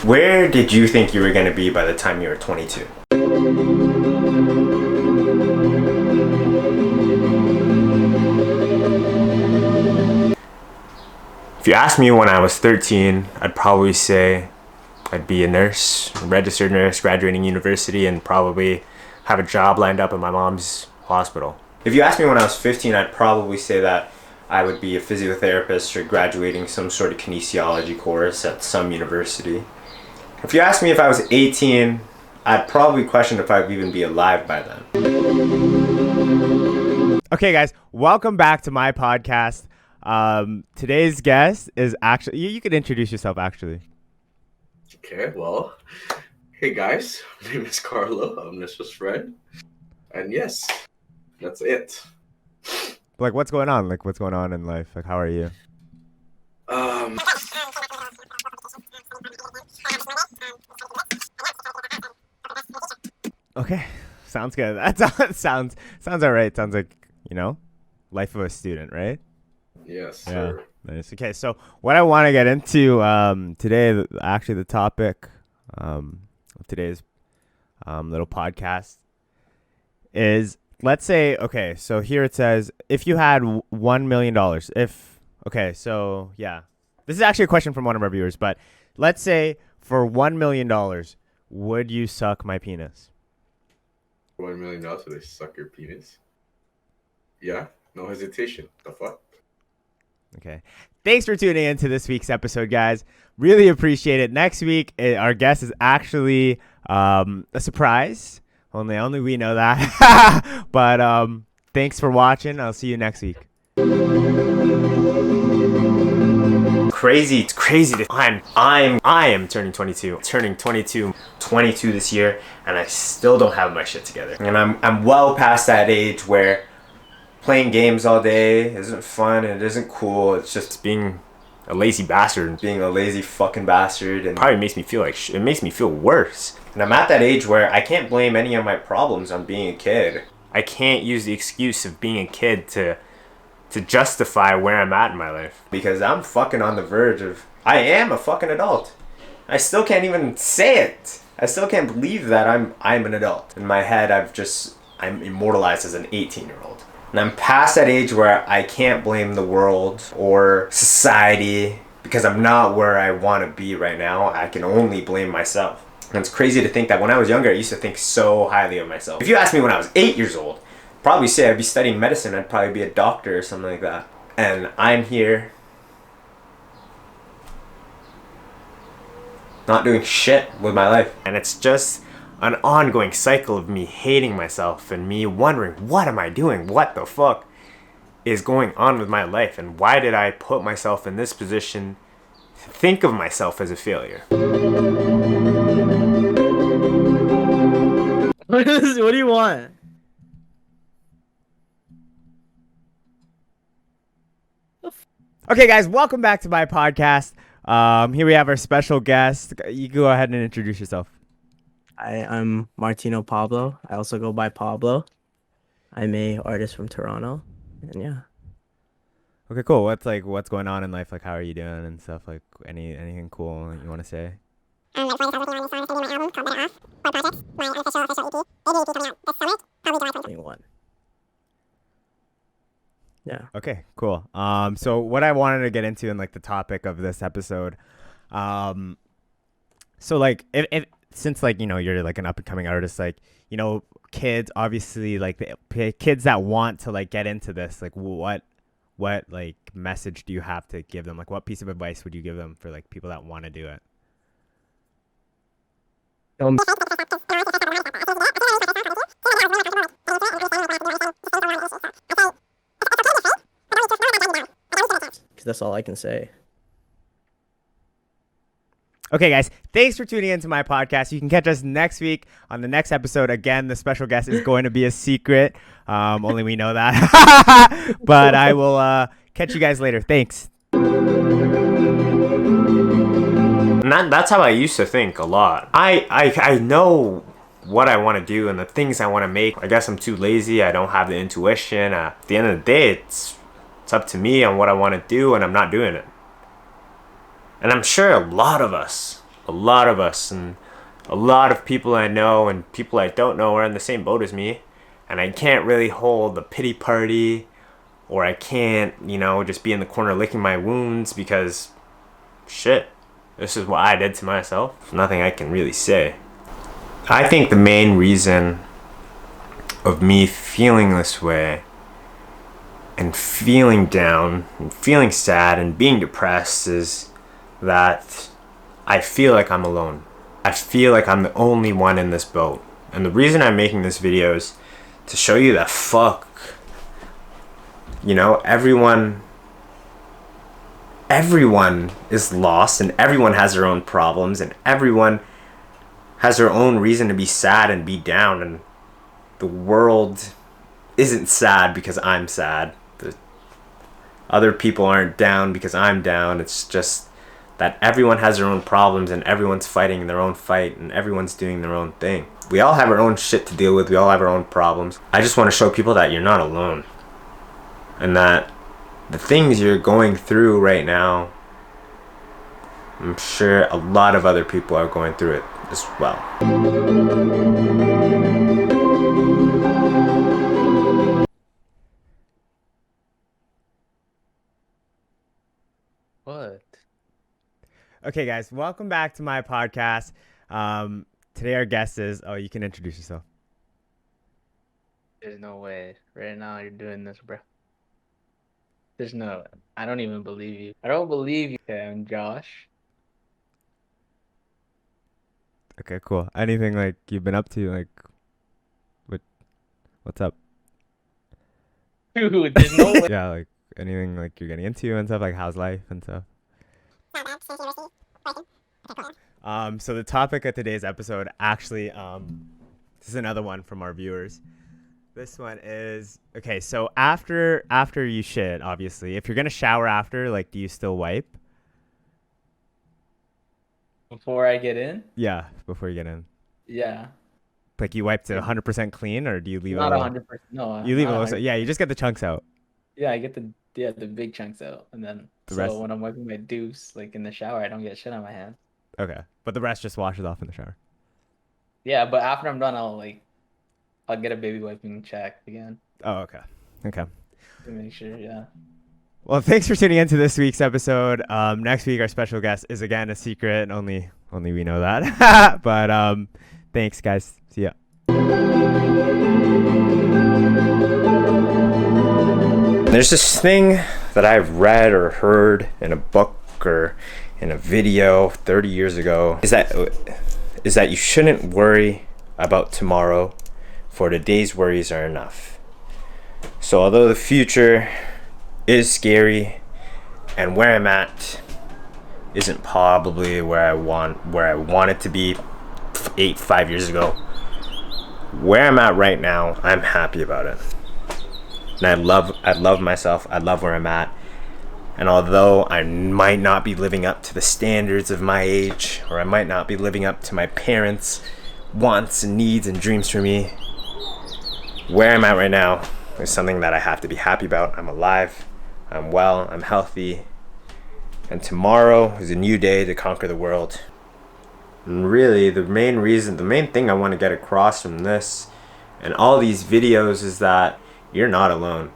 Where did you think you were going to be by the time you were 22? If you asked me when I was 13, I'd probably say I'd be a nurse, a registered nurse, graduating university, and probably have a job lined up in my mom's hospital. If you asked me when I was 15, I'd probably say that I would be a physiotherapist or graduating some sort of kinesiology course at some university. If you asked me if I was 18, I'd probably question if I'd even be alive by then. Okay, guys, welcome back to my podcast. Today's guest is actually, you could introduce yourself actually. Okay, well, hey guys, my name is Carlo. I'm Nisha's friend. And yes, that's it. Like, what's going on? Like, what's going on in life? Like, how are you? Okay, sounds good. That sounds all right. Sounds like, life of a student, right? Yes, sir. Yeah, nice. Okay, so what I want to get into today, actually the topic of today's little podcast is, let's say, okay, so here it says, if you had $1 million, this is actually a question from one of our viewers, but let's say for $1 million, would you suck my penis? $1 million, so they suck your penis? Yeah, no hesitation. The fuck? Okay. Thanks for tuning in to this week's episode, guys. Really appreciate it. Next week, our guest is actually a surprise. Only we know that. But thanks for watching. I'll see you next week. It's crazy to I am turning 22. Turning 22 this year, and I still don't have my shit together. And I'm well past that age where playing games all day isn't fun and it isn't cool. It's just being a lazy bastard, being a lazy fucking bastard, and probably makes me feel like it makes me feel worse. And I'm at that age where I can't blame any of my problems on being a kid. I can't use the excuse of being a kid to justify where I'm at in my life, because I'm fucking on the verge of, I am a fucking adult. I still can't even say it. I still can't believe that I'm an adult. In my head, I'm immortalized as an 18-year-old. And I'm past that age where I can't blame the world or society because I'm not where I want to be right now. I can only blame myself. And it's crazy to think that when I was younger, I used to think so highly of myself. If you asked me when I was 8 years old, I'd probably say I'd be studying medicine. I'd probably be a doctor or something like that. And I'm here not doing shit with my life. And it's just an ongoing cycle of me hating myself and me wondering, what am I doing? What the fuck is going on with my life? And why did I put myself in this position to think of myself as a failure? What do you want? Okay, guys, welcome back to my podcast. Here we have our special guest. You go ahead and introduce yourself. I'm Martino Pablo. I also go by Pablo. I'm a artist from Toronto, and yeah. Okay, cool. What's going on in life? Like, how are you doing and stuff? Like, anything cool you want to say? My latest working on is my album called Better Off. My project, my official EP. Maybe it'll be coming out this summer, probably July 21. Yeah. Okay, cool. So what I wanted to get into in like the topic of this episode, so like if since like you're like an up and coming artist, like kids obviously, like the kids that want to like get into this, like what like message do you have to give them? Like what piece of advice would you give them for like people that want to do it? That's all I can say. Okay, guys, thanks for tuning into my podcast. You can catch us next week on the next episode. Again, the special guest is going to be a secret. Only we know that. But I will catch you guys later. Thanks. And that's how I used to think a lot. I know what I want to do and the things I want to make. I guess I'm too lazy. I don't have the intuition. At the end of the day, it's up to me on what I want to do, and I'm not doing it. And I'm sure a lot of us a lot of us and a lot of people I know and people I don't know are in the same boat as me. And I can't really hold a pity party, or I can't, just be in the corner licking my wounds because, shit, this is what I did to myself. Nothing I can really say. I think the main reason of me feeling this way and feeling down and feeling sad and being depressed is that I feel like I'm alone. I feel like I'm the only one in this boat. And the reason I'm making this video is to show you that everyone is lost, and everyone has their own problems, and everyone has their own reason to be sad and be down, and the world isn't sad because I'm sad. The other people aren't down because I'm down. It's just that everyone has their own problems, and everyone's fighting their own fight, and everyone's doing their own thing. We all have our own shit to deal with. We all have our own problems. I just want to show people that you're not alone, and that the things you're going through right now, I'm sure a lot of other people are going through it as well. What? Okay, guys, welcome back to my podcast. Today our guest is. Oh, you can introduce yourself. There's no way. Right now you're doing this, bro. I don't even believe you. I don't believe you. Okay, I'm Josh. Okay, cool. Anything like you've been up to? Like, what's up? Dude, there's no way. Yeah, like anything like you're getting into and stuff. Like, how's life and stuff? Not bad. Stay seriously. Working. Okay, cool. So the topic of today's episode, actually, this is another one from our viewers. This one is, okay, so after you shit, obviously, if you're gonna shower after, like, do you still wipe? Before I get in? Yeah, before you get in. Yeah. Like, you wipe to 100% clean, or do you leave Not a little? 100%. No. You leave a not little. Yeah, you just get the chunks out. Yeah, I get the big chunks out, and then The rest- when I'm wiping my deuce, like in the shower, I don't get shit on my hands. Okay, but the rest just washes off in the shower. Yeah, but after I'm done, I'll get a baby wiping check again Oh, okay. Okay. to make sure. Yeah. Well, thanks for tuning into this week's episode. Next week, our special guest is again a secret. Only we know that. But thanks, guys. See ya. There's this thing that I've read or heard in a book or in a video 30 years ago is that you shouldn't worry about tomorrow, for today's worries are enough. So although the future is scary and where I'm at isn't probably where I want it to be 5 years ago, where I'm at right now, I'm happy about it. And I love myself. I love where I'm at. And although I might not be living up to the standards of my age, or I might not be living up to my parents' wants and needs and dreams for me, where I'm at right now is something that I have to be happy about. I'm alive, I'm well, I'm healthy, and tomorrow is a new day to conquer the world. And really, the main thing I want to get across from this and all these videos is that you're not alone.